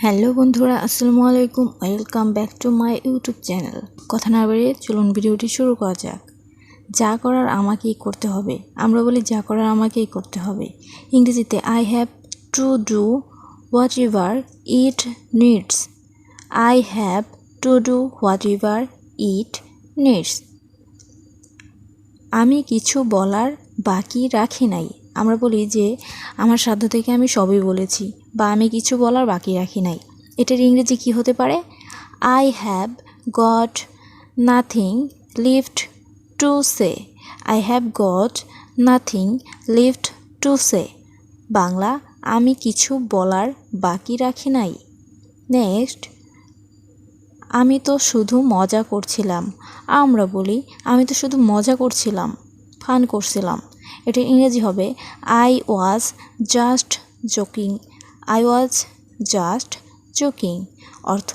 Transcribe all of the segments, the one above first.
Hello বন্ধুরা, আসসালামু আলাইকুম। Welcome back to my YouTube channel. কথা না বাড়িয়ে চলুন ভিডিওটি শুরু করা যাক। যা করার আমাকেই করতে হবে। আমরা বলি যা করার আমাকেই করতে হবে। ইংরেজিতে I have to do what ever it needs. I have to do what ever it needs. আমি কিছু বলার বাকি রাখি নাই। আমরা বলি যে আমার সাধ্য থেকে আমি সবই বলেছি, বা আমি কিছু বলার বাকি রাখি নাই। এটার ইংরেজি কি হতে পারে? I have got nothing lift to say. I have got nothing lift to say. Bangla, আমি কিছু বলার বাকি রাখি নাই। নেক্সট, আমি তো শুধু মজা করছিলাম। আমরা বলি আমি তো শুধু মজা করছিলাম, ফান করছিলাম। এটা ইংরেজি হবে I was just joking. I was just joking. অর্থ,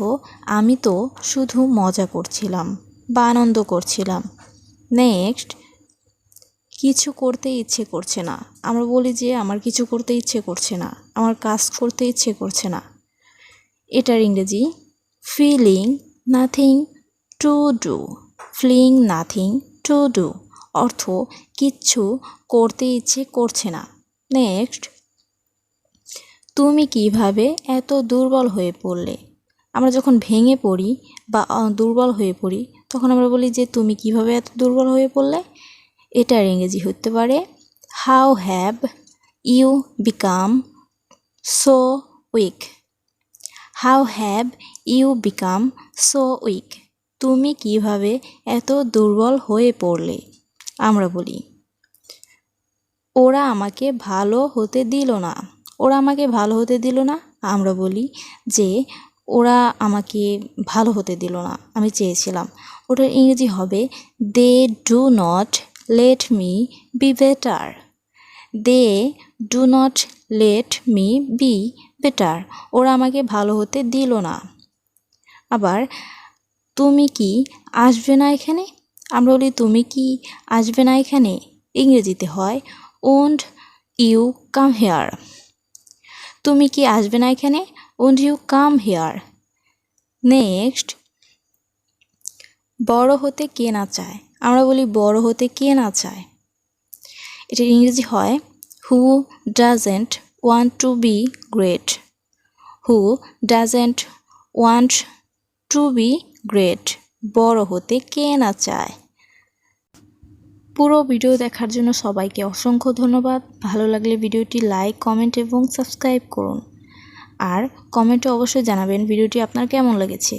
আমি তো শুধু মজা করছিলাম বা আনন্দ করছিলাম। নেক্সট, কিছু করতে ইচ্ছে করছে না। আমরা বলি যে আমার কিছু করতে ইচ্ছে করছে না, আমার কাজ করতে ইচ্ছে করছে না। এটার ইংরেজি feeling nothing to do. Feeling nothing to do অর্থ, কিচ্ছু করতে ইচ্ছে করছে না। নেক্সট, তুমি কিভাবে এত দুর্বল হয়ে পড়লে? আমরা যখন ভেঙে পড়ি বা দুর্বল হয়ে পড়ি, তখন আমরা বলি যে তুমি কিভাবে এত দুর্বল হয়ে পড়লে। এটার ইংরেজি হতে পারে how have you become so weak. How have you become so weak. তুমি কিভাবে এত দুর্বল হয়ে পড়লে? আমরা বলি ওরা আমাকে ভালো হতে দিল না। ওরা আমাকে ভালো হতে দিল না। আমরা বলি যে ওরা আমাকে ভালো হতে দিল না, আমি চেয়েছিলাম। ওটার ইংরেজি হবে they do not let me be better. They do not let me be better. ওরা আমাকে ভালো হতে দিল না। আবার তুমি কি আসবে না এখানে? আমরা বলি তুমি কি আসবে না এখানে? ইংরেজিতে হয় ওন্ট ইউ কাম হেয়ার। তুমি কি আসবে না এখানে? Won't you come here. Next, বড় হতে কে না চায়? আমরা বলি বড় হতে কে না চায়। এটার ইংরেজি হয় who doesn't want to be great. Who doesn't want to be great. বড় হতে কে না চায়। পুরো ভিডিও দেখার জন্য সবাইকে অসংখ্য ধন্যবাদ। ভালো লাগলে ভিডিওটি লাইক, কমেন্ট এবং সাবস্ক্রাইব করুন। আর কমেন্টে অবশ্যই জানাবেন ভিডিওটি আপনার কেমন লেগেছে।